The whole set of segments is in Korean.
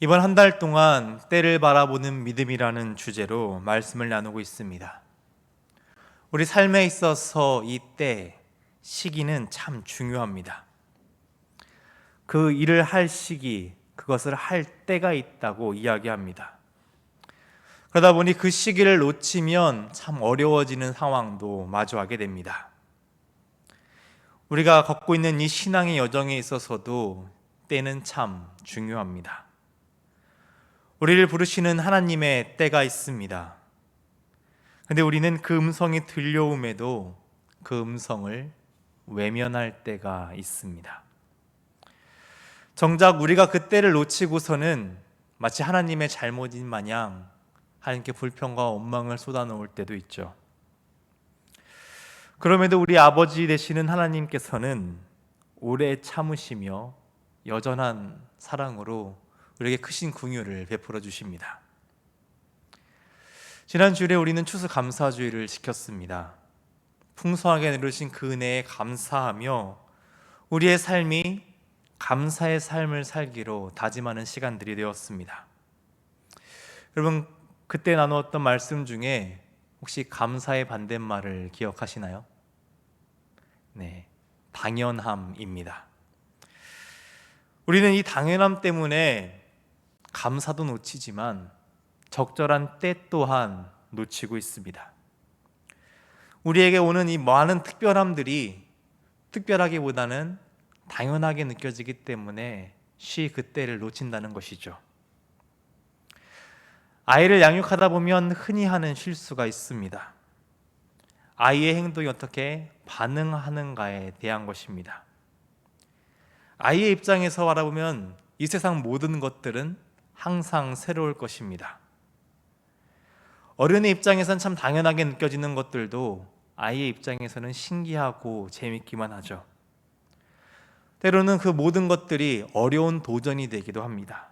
이번 한 달 동안 때를 바라보는 믿음이라는 주제로 말씀을 나누고 있습니다. 우리 삶에 있어서 이 때, 시기는 참 중요합니다. 그 일을 할 시기, 그것을 할 때가 있다고 이야기합니다. 그러다 보니 그 시기를 놓치면 참 어려워지는 상황도 마주하게 됩니다. 우리가 걷고 있는 이 신앙의 여정에 있어서도 때는 참 중요합니다. 우리를 부르시는 하나님의 때가 있습니다. 근데 우리는 그 음성이 들려옴에도 그 음성을 외면할 때가 있습니다. 정작 우리가 그 때를 놓치고서는 마치 하나님의 잘못인 마냥 하나님께 불평과 원망을 쏟아놓을 때도 있죠. 그럼에도 우리 아버지 되시는 하나님께서는 오래 참으시며 여전한 사랑으로 우리에게 크신 긍휼을 베풀어 주십니다. 지난 주일에 우리는 추수감사주일을 지켰습니다. 풍성하게 내려주신 그 은혜에 감사하며 우리의 삶이 감사의 삶을 살기로 다짐하는 시간들이 되었습니다. 여러분, 그때 나누었던 말씀 중에 혹시 감사의 반대말을 기억하시나요? 네, 당연함입니다. 우리는 이 당연함 때문에 감사도 놓치지만 적절한 때 또한 놓치고 있습니다. 우리에게 오는 이 많은 특별함들이 특별하기보다는 당연하게 느껴지기 때문에 그 때를 놓친다는 것이죠. 아이를 양육하다 보면 흔히 하는 실수가 있습니다. 아이의 행동이 어떻게 반응하는가에 대한 것입니다. 아이의 입장에서 바라보면 이 세상 모든 것들은 항상 새로울 것입니다. 어른의 입장에선 참 당연하게 느껴지는 것들도 아이의 입장에서는 신기하고 재밌기만 하죠. 때로는 그 모든 것들이 어려운 도전이 되기도 합니다.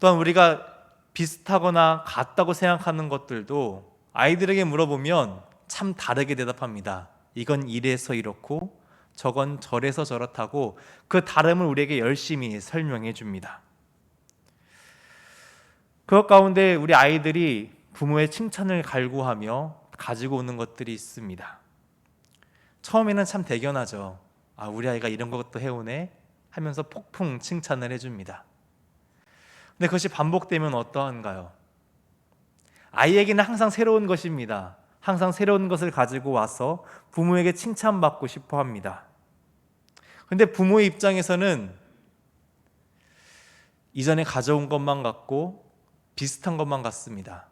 또한 우리가 비슷하거나 같다고 생각하는 것들도 아이들에게 물어보면 참 다르게 대답합니다. 이건 이래서 이렇고 저건 저래서 저렇다고 그 다름을 우리에게 열심히 설명해 줍니다. 그것 가운데 우리 아이들이 부모의 칭찬을 갈구하며 가지고 오는 것들이 있습니다. 처음에는 참 대견하죠. 우리 아이가 이런 것도 해오네 하면서 폭풍 칭찬을 해줍니다. 근데 그것이 반복되면 어떠한가요? 아이에게는 항상 새로운 것입니다. 항상 새로운 것을 가지고 와서 부모에게 칭찬받고 싶어 합니다. 근데 부모의 입장에서는 이전에 가져온 것만 같고 비슷한 것만 같습니다.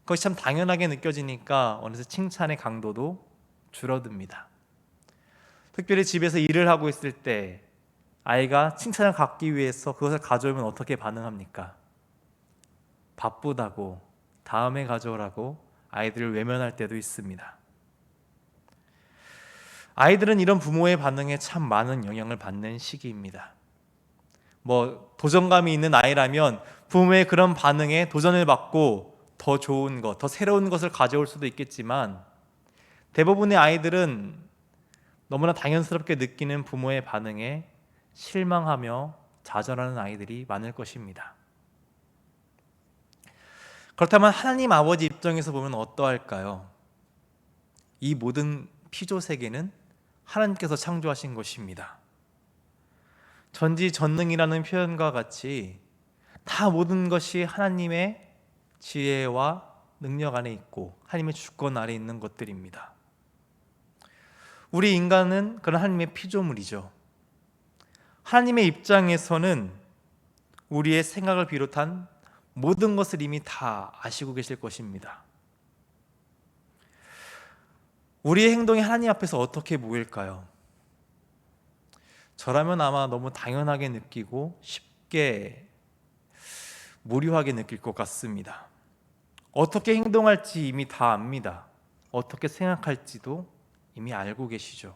그것이 참 당연하게 느껴지니까 어느새 칭찬의 강도도 줄어듭니다. 특별히 집에서 일을 하고 있을 때 아이가 칭찬을 받기 위해서 그것을 가져오면 어떻게 반응합니까? 바쁘다고, 다음에 가져오라고 아이들을 외면할 때도 있습니다. 아이들은 이런 부모의 반응에 참 많은 영향을 받는 시기입니다. 도전감이 있는 아이라면 부모의 그런 반응에 도전을 받고 더 좋은 것, 더 새로운 것을 가져올 수도 있겠지만 대부분의 아이들은 너무나 당연스럽게 느끼는 부모의 반응에 실망하며 좌절하는 아이들이 많을 것입니다. 그렇다면 하나님 아버지 입장에서 보면 어떠할까요? 이 모든 피조 세계는 하나님께서 창조하신 것입니다. 전지전능이라는 표현과 같이 다 모든 것이 하나님의 지혜와 능력 안에 있고 하나님의 주권 아래 있는 것들입니다. 우리 인간은 그런 하나님의 피조물이죠. 하나님의 입장에서는 우리의 생각을 비롯한 모든 것을 이미 다 아시고 계실 것입니다. 우리의 행동이 하나님 앞에서 어떻게 보일까요? 저라면 아마 너무 당연하게 느끼고 쉽게 무료하게 느낄 것 같습니다. 어떻게 행동할지 이미 다 압니다. 어떻게 생각할지도 이미 알고 계시죠.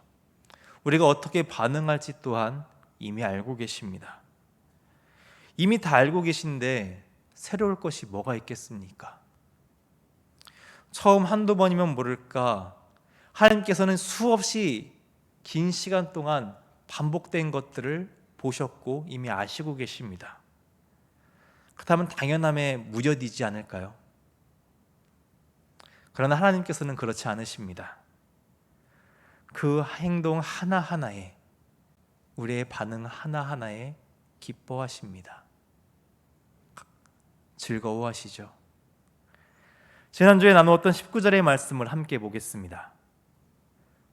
우리가 어떻게 반응할지 또한 이미 알고 계십니다. 이미 다 알고 계신데 새로울 것이 뭐가 있겠습니까? 처음 한두 번이면 모를까 하나님께서는 수없이 긴 시간 동안 반복된 것들을 보셨고 이미 아시고 계십니다. 그렇다면 당연함에 무뎌지지 않을까요? 그러나 하나님께서는 그렇지 않으십니다. 그 행동 하나하나에, 우리의 반응 하나하나에 기뻐하십니다. 즐거워하시죠. 지난주에 나누었던 19절의 말씀을 함께 보겠습니다.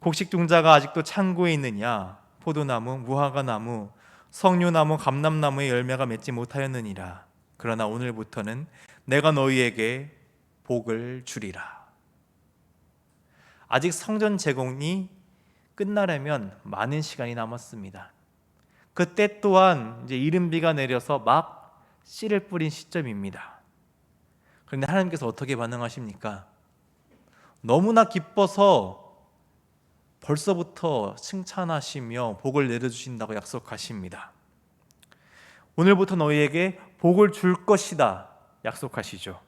곡식종자가 아직도 창고에 있느냐? 포도나무, 무화과나무, 석류나무, 감람나무의 열매가 맺지 못하였느니라. 그러나 오늘부터는 내가 너희에게 복을 주리라. 아직 성전 재건이 끝나려면 많은 시간이 남았습니다. 그때 또한 이제 이른비가 내려서 막 씨를 뿌린 시점입니다. 그런데 하나님께서 어떻게 반응하십니까? 너무나 기뻐서 벌써부터 칭찬하시며 복을 내려주신다고 약속하십니다. 오늘부터 너희에게 복을 줄 것이다 약속하시죠.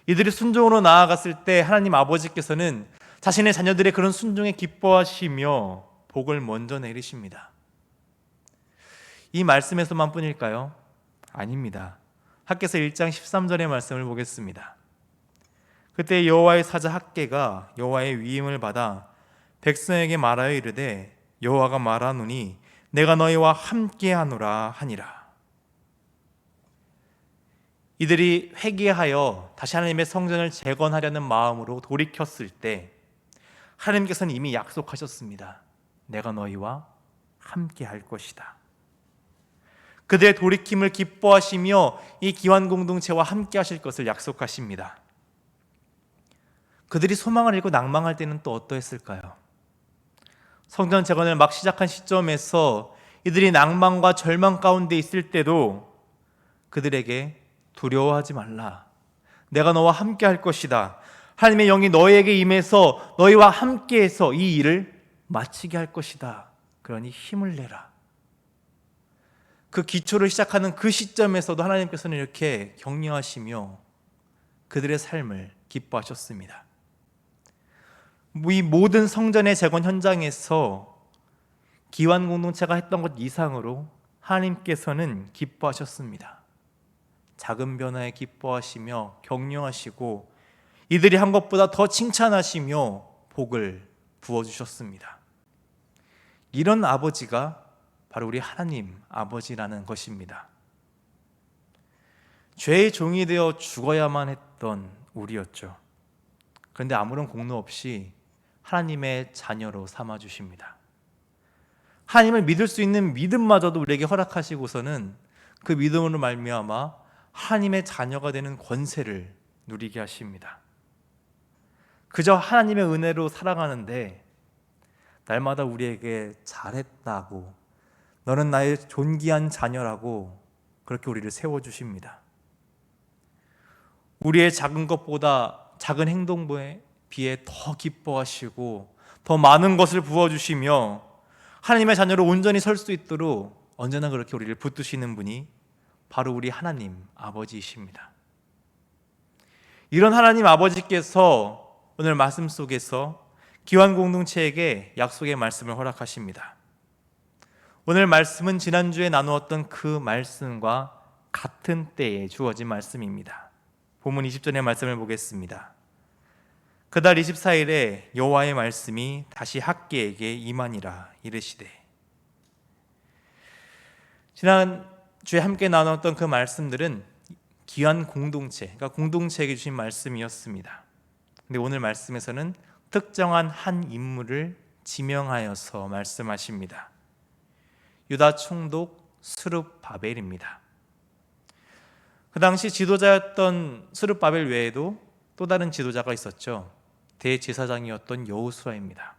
이들이 순종으로 나아갔을 때 하나님 아버지께서는 자신의 자녀들의 그런 순종에 기뻐하시며 복을 먼저 내리십니다. 이 말씀에서만 뿐일까요? 아닙니다. 학개서 1장 13절의 말씀을 보겠습니다. 그때 여호와의 사자 학개가 여호와의 위임을 받아 백성에게 말하여 이르되 여호와가 말하노니 내가 너희와 함께하노라 하니라. 이들이 회개하여 다시 하나님의 성전을 재건하려는 마음으로 돌이켰을 때 하나님께서는 이미 약속하셨습니다. 내가 너희와 함께할 것이다. 그들의 돌이킴을 기뻐하시며 이 기환 공동체와 함께하실 것을 약속하십니다. 그들이 소망을 잃고 낭망할 때는 또 어떠했을까요? 성전 재건을 막 시작한 시점에서 이들이 낭만과 절망 가운데 있을 때도 그들에게 두려워하지 말라. 내가 너와 함께 할 것이다. 하나님의 영이 너에게 임해서 너희와 함께해서 이 일을 마치게 할 것이다. 그러니 힘을 내라. 그 기초를 시작하는 그 시점에서도 하나님께서는 이렇게 격려하시며 그들의 삶을 기뻐하셨습니다. 이 모든 성전의 재건 현장에서 기환 공동체가 했던 것 이상으로 하나님께서는 기뻐하셨습니다. 작은 변화에 기뻐하시며 격려하시고 이들이 한 것보다 더 칭찬하시며 복을 부어주셨습니다. 이런 아버지가 바로 우리 하나님 아버지라는 것입니다. 죄의 종이 되어 죽어야만 했던 우리였죠. 그런데 아무런 공로 없이 하나님의 자녀로 삼아주십니다. 하나님을 믿을 수 있는 믿음마저도 우리에게 허락하시고서는 그 믿음으로 말미암아 하나님의 자녀가 되는 권세를 누리게 하십니다. 그저 하나님의 은혜로 살아가는데 날마다 우리에게 잘했다고, 너는 나의 존귀한 자녀라고 그렇게 우리를 세워주십니다. 우리의 작은 것보다 작은 행동에 비해 더 기뻐하시고 더 많은 것을 부어주시며 하나님의 자녀로 온전히 설 수 있도록 언제나 그렇게 우리를 붙드시는 분이 바로 우리 하나님 아버지이십니다. 이런 하나님 아버지께서 오늘 말씀 속에서 기환 공동체에게 약속의 말씀을 허락하십니다. 오늘 말씀은 지난주에 나누었던 그 말씀과 같은 때에 주어진 말씀입니다. 본문 20절의 말씀을 보겠습니다. 그달 24일에 여호와의 말씀이 다시 학개에게 임하니라 이르시되. 지난주에 함께 나눴던 그 말씀들은 기환 공동체, 그러니까 공동체에게 주신 말씀이었습니다. 근데 오늘 말씀에서는 특정한 한 인물을 지명하여서 말씀하십니다. 유다 총독 스룹바벨입니다. 그 당시 지도자였던 스룹바벨 외에도 또 다른 지도자가 있었죠. 대제사장이었던 여호수아입니다.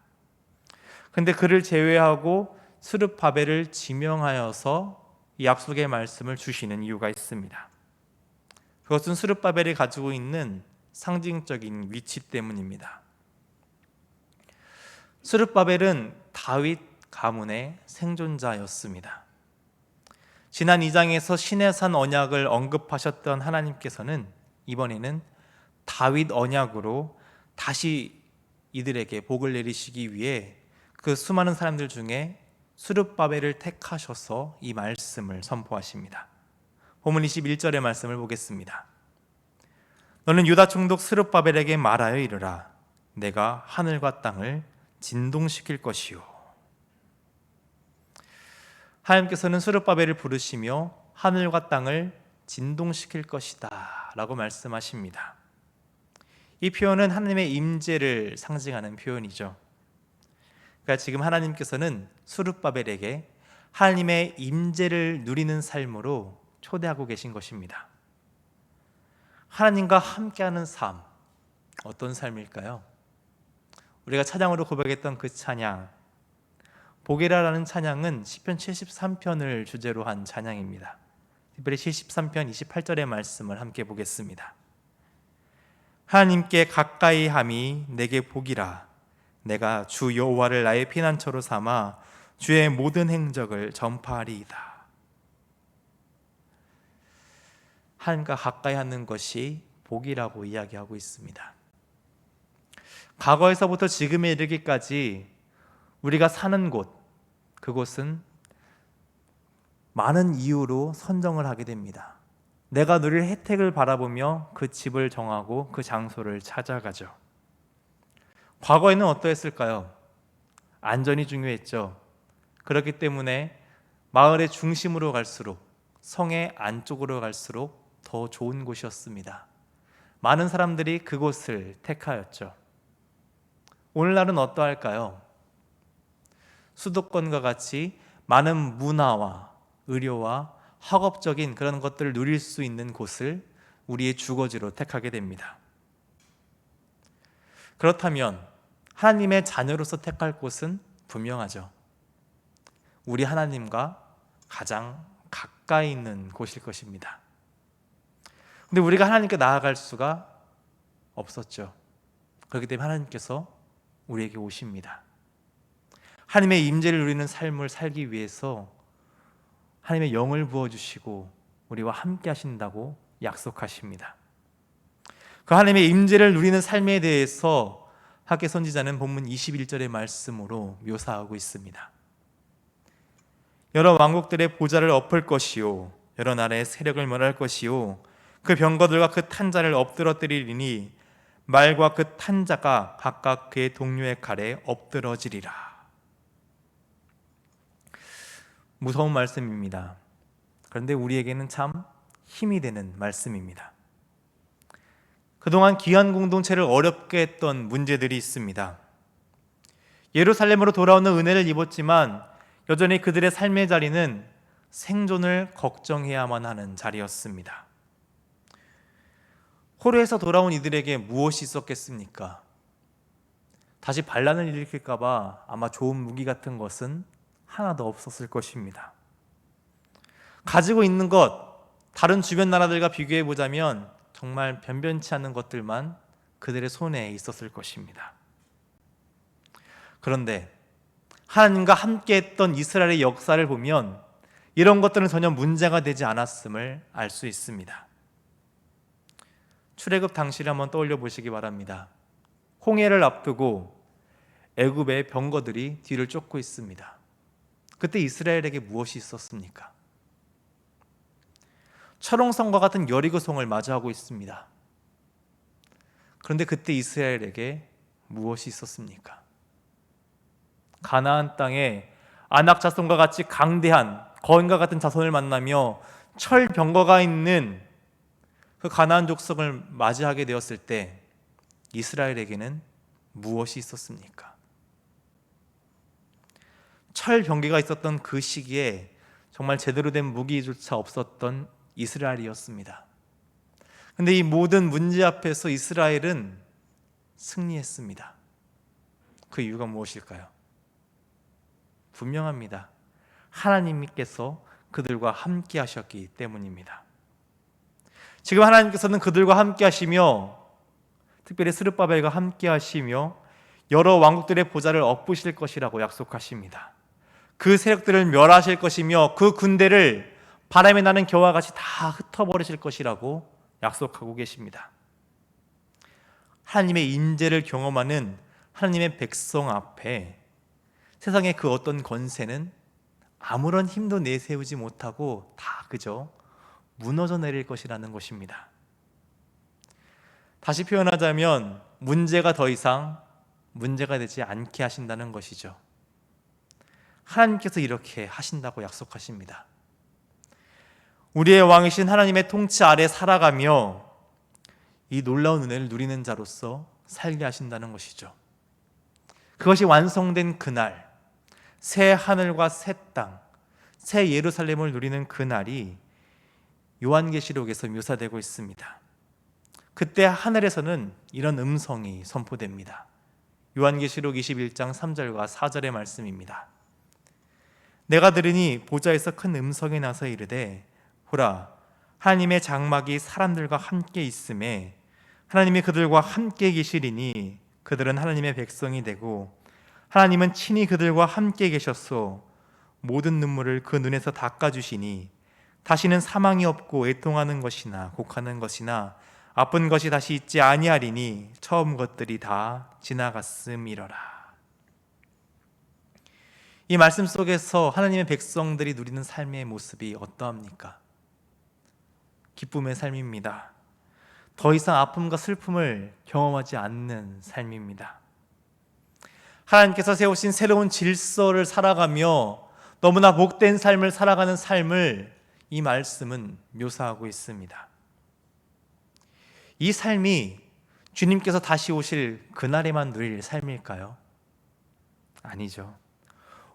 그런데 그를 제외하고 스룹바벨을 지명하여서 이 약속의 말씀을 주시는 이유가 있습니다. 그것은 스룹바벨이 가지고 있는 상징적인 위치 때문입니다. 스룹바벨은 다윗 가문의 생존자였습니다. 지난 2장에서 시내산 언약을 언급하셨던 하나님께서는 이번에는 다윗 언약으로 다시 이들에게 복을 내리시기 위해 그 수많은 사람들 중에 스룹바벨을 택하셔서 이 말씀을 선포하십니다. 본문 21절의 말씀을 보겠습니다. 너는 유다 총독 스룹바벨에게 말하여 이르라. 내가 하늘과 땅을 진동시킬 것이요. 하나님께서는 스룹바벨을 부르시며 하늘과 땅을 진동시킬 것이다 라고 말씀하십니다. 이 표현은 하나님의 임재를 상징하는 표현이죠. 그러니까 지금 하나님께서는 스룹바벨에게 하나님의 임재를 누리는 삶으로 초대하고 계신 것입니다. 하나님과 함께하는 삶, 어떤 삶일까요? 우리가 찬양으로 고백했던 그 찬양, 보게라라는 찬양은 시편 73편을 주제로 한 찬양입니다. 특별히 73편 28절의 말씀을 함께 보겠습니다. 하나님께 가까이 함이 내게 복이라. 내가 주 여호와를 나의 피난처로 삼아 주의 모든 행적을 전파하리이다. 하나님과 가까이 하는 것이 복이라고 이야기하고 있습니다. 과거에서부터 지금에 이르기까지 우리가 사는 곳, 그곳은 많은 이유로 선정을 하게 됩니다. 내가 누릴 혜택을 바라보며 그 집을 정하고 그 장소를 찾아가죠. 과거에는 어떠했을까요? 안전이 중요했죠. 그렇기 때문에 마을의 중심으로 갈수록, 성의 안쪽으로 갈수록 더 좋은 곳이었습니다. 많은 사람들이 그곳을 택하였죠. 오늘날은 어떠할까요? 수도권과 같이 많은 문화와 의료와 학업적인 그런 것들을 누릴 수 있는 곳을 우리의 주거지로 택하게 됩니다. 그렇다면 하나님의 자녀로서 택할 곳은 분명하죠. 우리 하나님과 가장 가까이 있는 곳일 것입니다. 근데 우리가 하나님께 나아갈 수가 없었죠. 그렇기 때문에 하나님께서 우리에게 오십니다. 하나님의 임재를 누리는 삶을 살기 위해서 하나님의 영을 부어주시고 우리와 함께 하신다고 약속하십니다. 그 하나님의 임재를 누리는 삶에 대해서 학개 선지자는 본문 21절의 말씀으로 묘사하고 있습니다. 여러 왕국들의 보좌를 엎을 것이요 여러 나라의 세력을 멸할 것이요 그 병거들과 그 탄자를 엎드러뜨리리니 말과 그 탄자가 각각 그의 동료의 칼에 엎드러지리라. 무서운 말씀입니다. 그런데 우리에게는 참 힘이 되는 말씀입니다. 그동안 귀한 공동체를 어렵게 했던 문제들이 있습니다. 예루살렘으로 돌아오는 은혜를 입었지만 여전히 그들의 삶의 자리는 생존을 걱정해야만 하는 자리였습니다. 호르에서 돌아온 이들에게 무엇이 있었겠습니까? 다시 반란을 일으킬까 봐 아마 좋은 무기 같은 것은 하나도 없었을 것입니다. 가지고 있는 것, 다른 주변 나라들과 비교해 보자면 정말 변변치 않은 것들만 그들의 손에 있었을 것입니다. 그런데 하나님과 함께했던 이스라엘의 역사를 보면 이런 것들은 전혀 문제가 되지 않았음을 알 수 있습니다. 출애굽 당시를 한번 떠올려 보시기 바랍니다. 홍해를 앞두고 애굽의 병거들이 뒤를 쫓고 있습니다. 그때 이스라엘에게 무엇이 있었습니까? 철옹성과 같은 여리고성을 마주하고 있습니다. 그런데 그때 이스라엘에게 무엇이 있었습니까? 가나안 땅에 아낙 자손과 같이 강대한 거인과 같은 자손을 만나며 철 병거가 있는 그 가나안 족속을 맞이하게 되었을 때 이스라엘에게는 무엇이 있었습니까? 철 병기가 있었던 그 시기에 정말 제대로 된 무기조차 없었던 이스라엘이었습니다. 그런데 이 모든 문제 앞에서 이스라엘은 승리했습니다. 그 이유가 무엇일까요? 분명합니다. 하나님께서 그들과 함께 하셨기 때문입니다. 지금 하나님께서는 그들과 함께 하시며 특별히 스룹바벨과 함께 하시며 여러 왕국들의 보좌를 엎으실 것이라고 약속하십니다. 그 세력들을 멸하실 것이며 그 군대를 바람에 나는 겨와 같이 다 흩어버리실 것이라고 약속하고 계십니다. 하나님의 임재를 경험하는 하나님의 백성 앞에 세상의 그 어떤 권세는 아무런 힘도 내세우지 못하고 다 그저 무너져 내릴 것이라는 것입니다. 다시 표현하자면 문제가 더 이상 문제가 되지 않게 하신다는 것이죠. 하나님께서 이렇게 하신다고 약속하십니다. 우리의 왕이신 하나님의 통치 아래 살아가며 이 놀라운 은혜를 누리는 자로서 살게 하신다는 것이죠. 그것이 완성된 그날, 새 하늘과 새 땅, 새 예루살렘을 누리는 그날이 요한계시록에서 묘사되고 있습니다. 그때 하늘에서는 이런 음성이 선포됩니다. 요한계시록 21장 3절과 4절의 말씀입니다. 내가 들으니 보좌에서 큰 음성이 나서 이르되 보라, 하나님의 장막이 사람들과 함께 있음에 하나님이 그들과 함께 계시리니 그들은 하나님의 백성이 되고 하나님은 친히 그들과 함께 계셨소. 모든 눈물을 그 눈에서 닦아주시니 다시는 사망이 없고 애통하는 것이나 곡하는 것이나 아픈 것이 다시 있지 아니하리니 처음 것들이 다 지나갔음이러라. 이 말씀 속에서 하나님의 백성들이 누리는 삶의 모습이 어떠합니까? 기쁨의 삶입니다. 더 이상 아픔과 슬픔을 경험하지 않는 삶입니다. 하나님께서 세우신 새로운 질서를 살아가며 너무나 복된 삶을 살아가는 삶을 이 말씀은 묘사하고 있습니다. 이 삶이 주님께서 다시 오실 그날에만 누릴 삶일까요? 아니죠.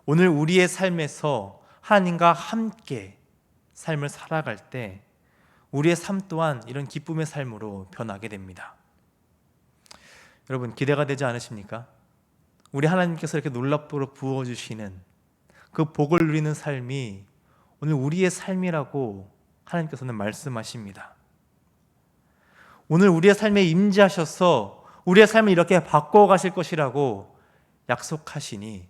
오늘 우리의 삶에서 하나님과 함께 삶을 살아갈 때 우리의 삶 또한 이런 기쁨의 삶으로 변하게 됩니다. 여러분, 기대가 되지 않으십니까? 우리 하나님께서 이렇게 놀랍도록 부어주시는 그 복을 누리는 삶이 오늘 우리의 삶이라고 하나님께서는 말씀하십니다. 오늘 우리의 삶에 임재하셔서 우리의 삶을 이렇게 바꿔가실 것이라고 약속하시니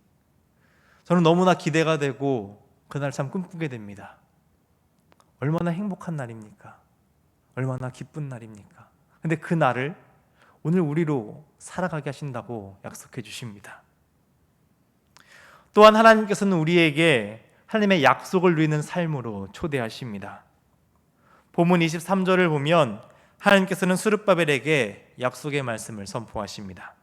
저는 너무나 기대가 되고 그날 참 꿈꾸게 됩니다. 얼마나 행복한 날입니까? 얼마나 기쁜 날입니까? 근데 그 날을 오늘 우리로 살아가게 하신다고 약속해 주십니다. 또한 하나님께서는 우리에게 하나님의 약속을 누리는 삶으로 초대하십니다. 본문 23절을 보면 하나님께서는 스룹바벨에게 약속의 말씀을 선포하십니다.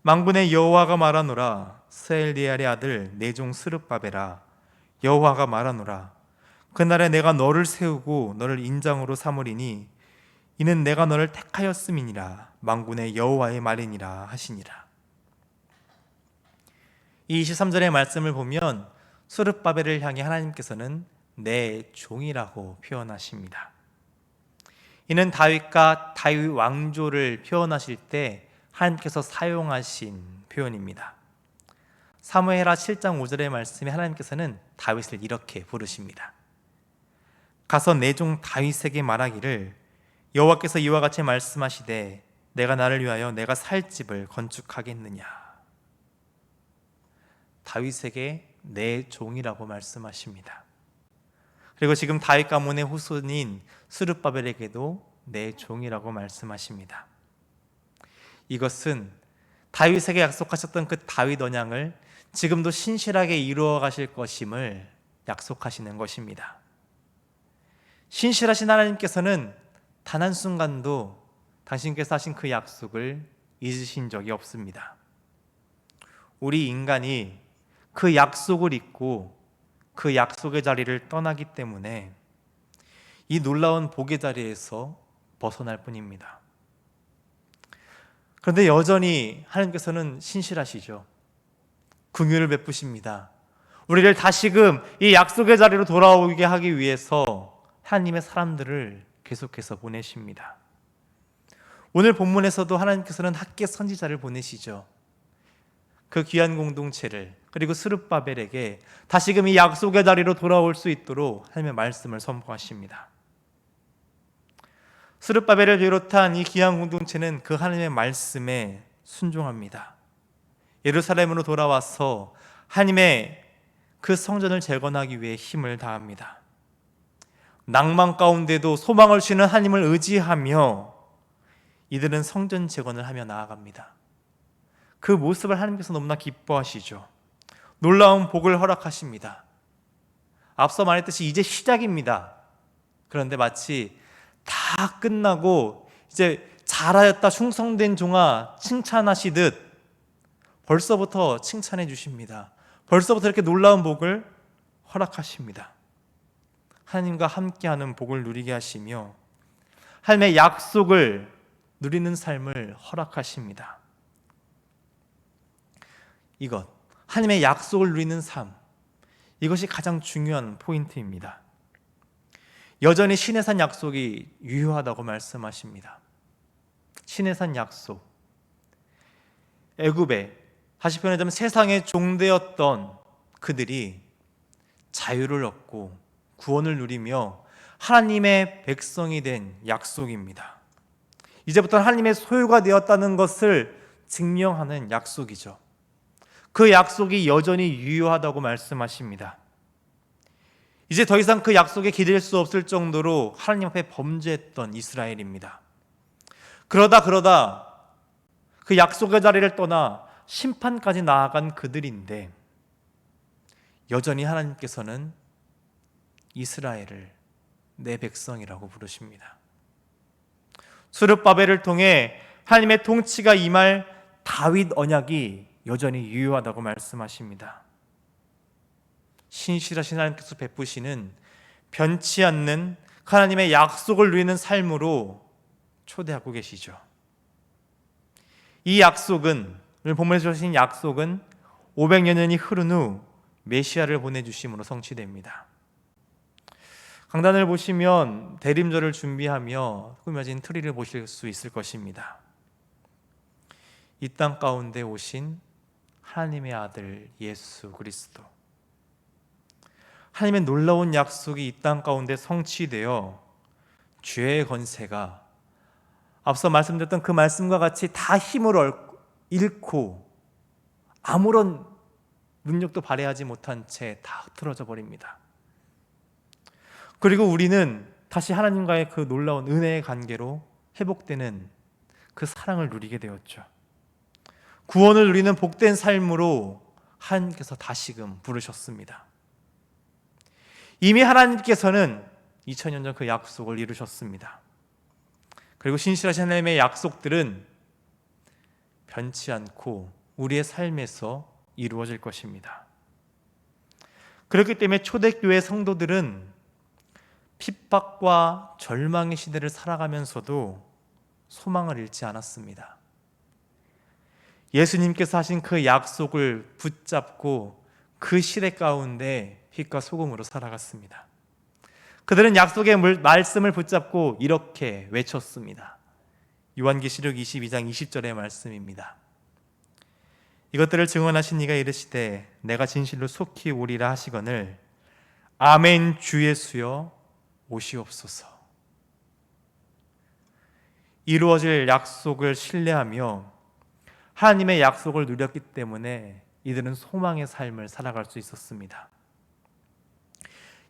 만군의 여호와가 말하노라, 스엘디엘의 아들 내 종 스룹바벨아, 여호와가 말하노라, 그날에 내가 너를 세우고 너를 인장으로 삼으리니 이는 내가 너를 택하였음이니라, 만군의 여호와의 말이니라 하시니라. 이 23절의 말씀을 보면 스룹바벨을 향해 하나님께서는 내 종이라고 표현하십니다. 이는 다윗과 다윗 왕조를 표현하실 때 하나님께서 사용하신 표현입니다. 사무엘하 7장 5절의 말씀에 하나님께서는 다윗을 이렇게 부르십니다. 가서 내 종 다윗에게 말하기를 여호와께서 이와 같이 말씀하시되 내가 나를 위하여 내가 살 집을 건축하겠느냐. 다윗에게 내 종이라고 말씀하십니다. 그리고 지금 다윗 가문의 후손인 스룹바벨에게도 내 종이라고 말씀하십니다. 이것은 다윗에게 약속하셨던 그 다윗 언약을 지금도 신실하게 이루어 가실 것임을 약속하시는 것입니다. 신실하신 하나님께서는 단 한순간도 당신께서 하신 그 약속을 잊으신 적이 없습니다. 우리 인간이 그 약속을 잊고 그 약속의 자리를 떠나기 때문에 이 놀라운 복의 자리에서 벗어날 뿐입니다. 그런데 여전히 하나님께서는 신실하시죠. 긍휼을 베푸십니다. 우리를 다시금 이 약속의 자리로 돌아오게 하기 위해서 하나님의 사람들을 계속해서 보내십니다. 오늘 본문에서도 하나님께서는 학계 선지자를 보내시죠. 그 귀한 공동체를, 그리고 스룹바벨에게 다시금 이 약속의 자리로 돌아올 수 있도록 하나님의 말씀을 선포하십니다. 스룹바벨을 비롯한 이 귀한 공동체는 그 하나님의 말씀에 순종합니다. 예루살렘으로 돌아와서 하나님의 그 성전을 재건하기 위해 힘을 다합니다. 낭만 가운데도 소망을 주시는 하나님을 의지하며 이들은 성전 재건을 하며 나아갑니다. 그 모습을 하나님께서 너무나 기뻐하시죠. 놀라운 복을 허락하십니다. 앞서 말했듯이 이제 시작입니다. 그런데 마치 다 끝나고 이제 잘하였다 충성된 종아 칭찬하시듯 벌써부터 칭찬해 주십니다. 벌써부터 이렇게 놀라운 복을 허락하십니다. 하나님과 함께하는 복을 누리게 하시며 하나님의 약속을 누리는 삶을 허락하십니다. 이것, 하나님의 약속을 누리는 삶, 이것이 가장 중요한 포인트입니다. 여전히 신의 산 약속이 유효하다고 말씀하십니다. 신의 산 약속, 애굽에 다시 표현하자면 세상의 종되었던 그들이 자유를 얻고 구원을 누리며 하나님의 백성이 된 약속입니다. 이제부터 하나님의 소유가 되었다는 것을 증명하는 약속이죠. 그 약속이 여전히 유효하다고 말씀하십니다. 이제 더 이상 그 약속에 기댈 수 없을 정도로 하나님 앞에 범죄했던 이스라엘입니다. 그러다 그 약속의 자리를 떠나 심판까지 나아간 그들인데 여전히 하나님께서는 이스라엘을 내 백성이라고 부르십니다. 수르바벨을 통해 하나님의 통치가 임할 다윗 언약이 여전히 유효하다고 말씀하십니다. 신실하신 하나님께서 베푸시는 변치 않는 하나님의 약속을 누리는 삶으로 초대하고 계시죠. 이 약속은, 오늘 본문에서 주신 약속은 500여 년이 흐른 후 메시아를 보내주심으로 성취됩니다. 강단을 보시면 대림절을 준비하며 꾸며진 트리를 보실 수 있을 것입니다. 이 땅 가운데 오신 하나님의 아들 예수 그리스도, 하나님의 놀라운 약속이 이 땅 가운데 성취되어 죄의 권세가 앞서 말씀드렸던 그 말씀과 같이 다 힘을 잃고 아무런 능력도 발휘하지 못한 채 다 흐트러져 버립니다. 그리고 우리는 다시 하나님과의 그 놀라운 은혜의 관계로 회복되는 그 사랑을 누리게 되었죠. 구원을 누리는 복된 삶으로 하나님께서 다시금 부르셨습니다. 이미 하나님께서는 2000년 전 그 약속을 이루셨습니다. 그리고 신실하신 하나님의 약속들은 변치 않고 우리의 삶에서 이루어질 것입니다. 그렇기 때문에 초대교회 성도들은 핍박과 절망의 시대를 살아가면서도 소망을 잃지 않았습니다. 예수님께서 하신 그 약속을 붙잡고 그 시대 가운데 빛과 소금으로 살아갔습니다. 그들은 약속의 말씀을 붙잡고 이렇게 외쳤습니다. 요한계시록 22장 20절의 말씀입니다. 이것들을 증언하신 이가 이르시되 내가 진실로 속히 오리라 하시거늘 아멘 주 예수여 오시옵소서. 이루어질 약속을 신뢰하며 하나님의 약속을 누렸기 때문에 이들은 소망의 삶을 살아갈 수 있었습니다.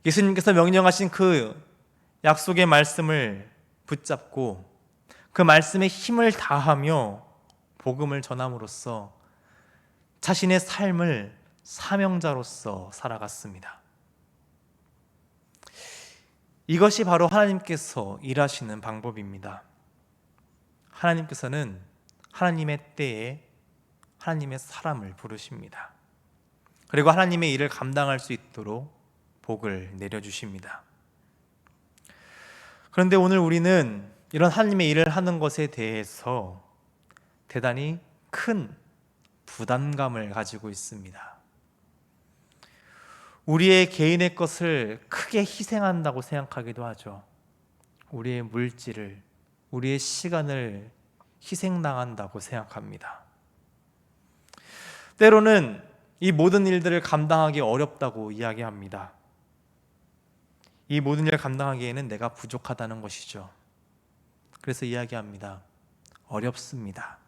예수님께서 명령하신 그 약속의 말씀을 붙잡고 그 말씀에 힘을 다하며 복음을 전함으로써 자신의 삶을 사명자로서 살아갔습니다. 이것이 바로 하나님께서 일하시는 방법입니다. 하나님께서는 하나님의 때에 하나님의 사람을 부르십니다. 그리고 하나님의 일을 감당할 수 있도록 복을 내려주십니다. 그런데 오늘 우리는 이런 하나님의 일을 하는 것에 대해서 대단히 큰 부담감을 가지고 있습니다. 우리의 개인의 것을 크게 희생한다고 생각하기도 하죠. 우리의 물질을, 우리의 시간을 희생당한다고 생각합니다. 때로는 이 모든 일들을 감당하기 어렵다고 이야기합니다. 이 모든 일을 감당하기에는 내가 부족하다는 것이죠. 그래서 이야기합니다. 어렵습니다.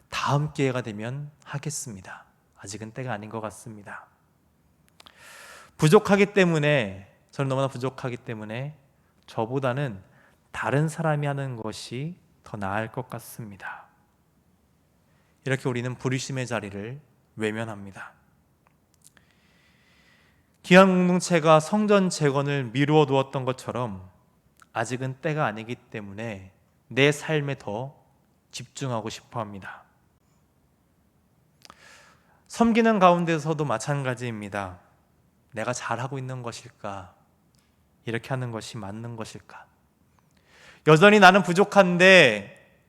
다음 기회가 되면 하겠습니다. 아직은 때가 아닌 것 같습니다. 부족하기 때문에, 저는 너무나 부족하기 때문에 저보다는 다른 사람이 하는 것이 더 나을 것 같습니다. 이렇게 우리는 부르심의 자리를 외면합니다. 귀한 공동체가 성전 재건을 미루어 두었던 것처럼 아직은 때가 아니기 때문에 내 삶에 더 집중하고 싶어 합니다. 섬기는 가운데서도 마찬가지입니다. 내가 잘하고 있는 것일까? 이렇게 하는 것이 맞는 것일까? 여전히 나는 부족한데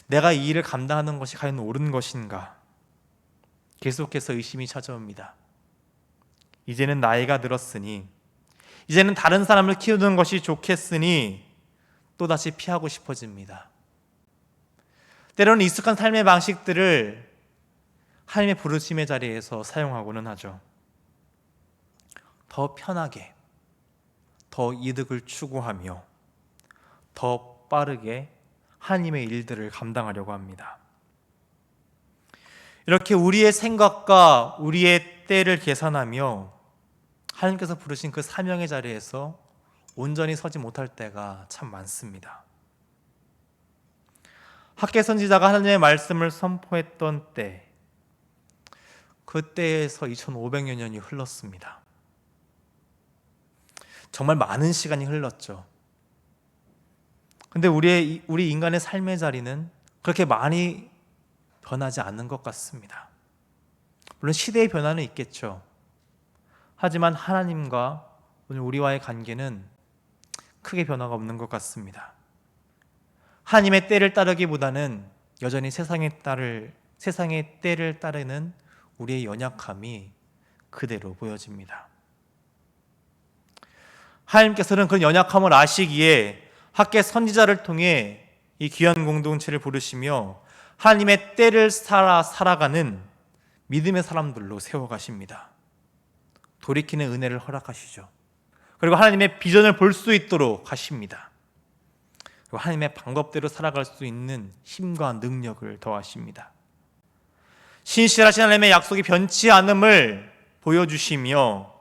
내가 이 일을 감당하는 것이 과연 옳은 것인가? 계속해서 의심이 찾아옵니다. 이제는 나이가 들었으니, 이제는 다른 사람을 키우는 것이 좋겠으니 또다시 피하고 싶어집니다. 때로는 익숙한 삶의 방식들을 하나님의 부르심의 자리에서 사용하고는 하죠. 더 편하게, 더 이득을 추구하며 더 빠르게 하나님의 일들을 감당하려고 합니다. 이렇게 우리의 생각과 우리의 때를 계산하며 하나님께서 부르신 그 사명의 자리에서 온전히 서지 못할 때가 참 많습니다. 학개 선지자가 하나님의 말씀을 선포했던 때, 그때에서 2500여 년이 흘렀습니다. 정말 많은 시간이 흘렀죠. 근데 우리 인간의 삶의 자리는 그렇게 많이 변하지 않는 것 같습니다. 물론 시대의 변화는 있겠죠. 하지만 하나님과 오늘 우리와의 관계는 크게 변화가 없는 것 같습니다. 하나님의 때를 따르기보다는 여전히 세상의 때를 따르는 우리의 연약함이 그대로 보여집니다. 하나님께서는 그 연약함을 아시기에 학개 선지자를 통해 이 귀한 공동체를 부르시며 하나님의 때를 살아가는 믿음의 사람들로 세워가십니다. 돌이키는 은혜를 허락하시죠. 그리고 하나님의 비전을 볼 수 있도록 하십니다. 그리고 하나님의 방법대로 살아갈 수 있는 힘과 능력을 더하십니다. 신실하신 하나님의 약속이 변치 않음을 보여주시며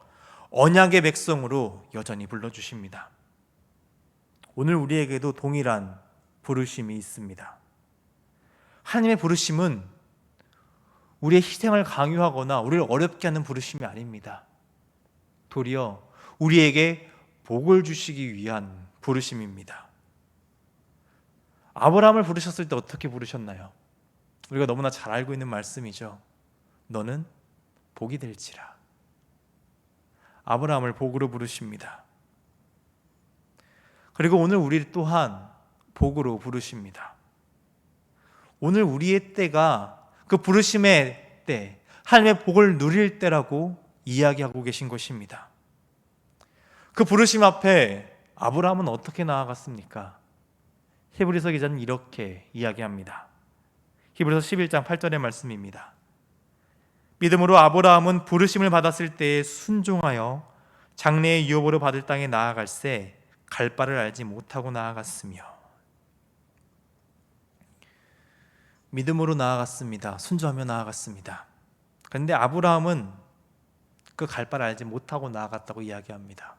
언약의 백성으로 여전히 불러주십니다. 오늘 우리에게도 동일한 부르심이 있습니다. 하나님의 부르심은 우리의 희생을 강요하거나 우리를 어렵게 하는 부르심이 아닙니다. 도리어 우리에게 복을 주시기 위한 부르심입니다. 아브라함을 부르셨을 때 어떻게 부르셨나요? 우리가 너무나 잘 알고 있는 말씀이죠. 너는 복이 될지라. 아브라함을 복으로 부르십니다. 그리고 오늘 우리 또한 복으로 부르십니다. 오늘 우리의 때가 그 부르심의 때, 하나님의 복을 누릴 때라고 이야기하고 계신 것입니다. 그 부르심 앞에 아브라함은 어떻게 나아갔습니까? 히브리서 기자는 이렇게 이야기합니다. 히브리서 11장 8절의 말씀입니다. 믿음으로 아브라함은 부르심을 받았을 때에 순종하여 장래의 유업으로 받을 땅에 나아갈새 갈 바를 알지 못하고 나아갔으며. 믿음으로 나아갔습니다. 순종하며 나아갔습니다. 그런데 아브라함은 그 갈 바를 알지 못하고 나아갔다고 이야기합니다.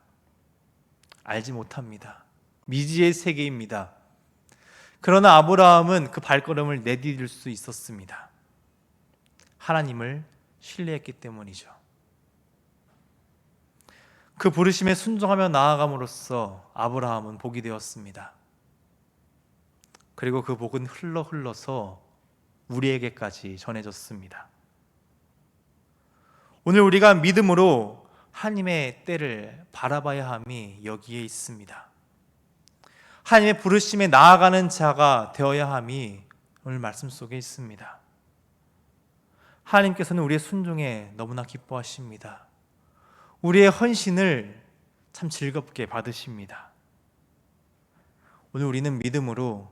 알지 못합니다. 미지의 세계입니다. 그러나 아브라함은 그 발걸음을 내디딜 수 있었습니다. 하나님을 신뢰했기 때문이죠. 그 부르심에 순종하며 나아감으로써 아브라함은 복이 되었습니다. 그리고 그 복은 흘러서 우리에게까지 전해졌습니다. 오늘 우리가 믿음으로 하나님의 때를 바라봐야 함이 여기에 있습니다. 하나님의 부르심에 나아가는 자가 되어야 함이 오늘 말씀 속에 있습니다. 하나님께서는 우리의 순종에 너무나 기뻐하십니다. 우리의 헌신을 참 즐겁게 받으십니다. 오늘 우리는 믿음으로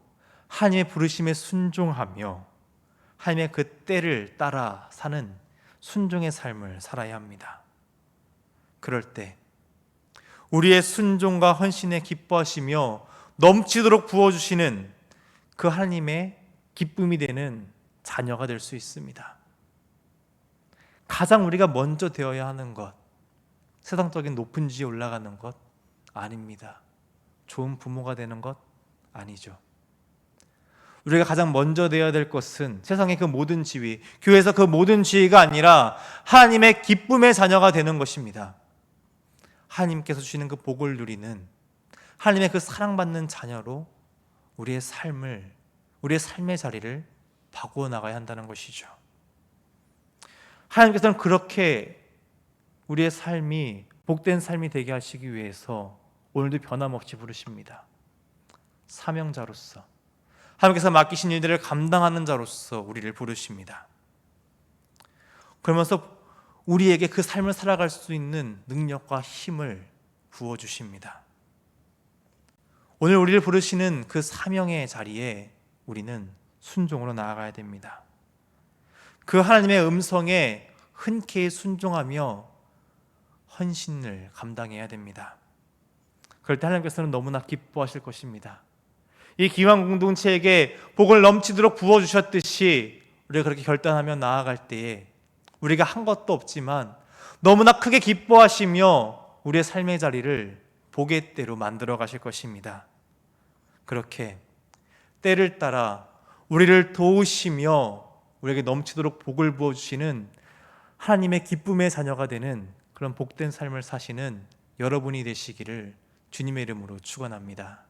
하나님의 부르심에 순종하며 하나님의 그 때를 따라 사는 순종의 삶을 살아야 합니다. 그럴 때 우리의 순종과 헌신에 기뻐하시며 넘치도록 부어주시는 그 하나님의 기쁨이 되는 자녀가 될 수 있습니다. 가장 우리가 먼저 되어야 하는 것, 세상적인 높은 지위에 올라가는 것 아닙니다. 좋은 부모가 되는 것 아니죠. 우리가 가장 먼저 되어야 될 것은 세상의 그 모든 지위, 교회에서 그 모든 지위가 아니라 하나님의 기쁨의 자녀가 되는 것입니다. 하나님께서 주시는 그 복을 누리는 하나님의 그 사랑받는 자녀로 우리의 삶의 자리를 바꾸어 나가야 한다는 것이죠. 하나님께서는 그렇게 우리의 삶이 복된 삶이 되게 하시기 위해서 오늘도 변함없이 부르십니다. 사명자로서, 하나님께서 맡기신 일들을 감당하는 자로서 우리를 부르십니다. 그러면서 우리에게 그 삶을 살아갈 수 있는 능력과 힘을 부어주십니다. 오늘 우리를 부르시는 그 사명의 자리에 우리는 순종으로 나아가야 됩니다. 그 하나님의 음성에 흔쾌히 순종하며 헌신을 감당해야 됩니다. 그럴 때 하나님께서는 너무나 기뻐하실 것입니다. 이 기왕 공동체에게 복을 넘치도록 부어주셨듯이 우리가 그렇게 결단하며 나아갈 때에 우리가 한 것도 없지만 너무나 크게 기뻐하시며 우리의 삶의 자리를 복의 때로 만들어 가실 것입니다. 그렇게 때를 따라 우리를 도우시며 우리에게 넘치도록 복을 부어주시는 하나님의 기쁨의 자녀가 되는 그런 복된 삶을 사시는 여러분이 되시기를 주님의 이름으로 축원합니다.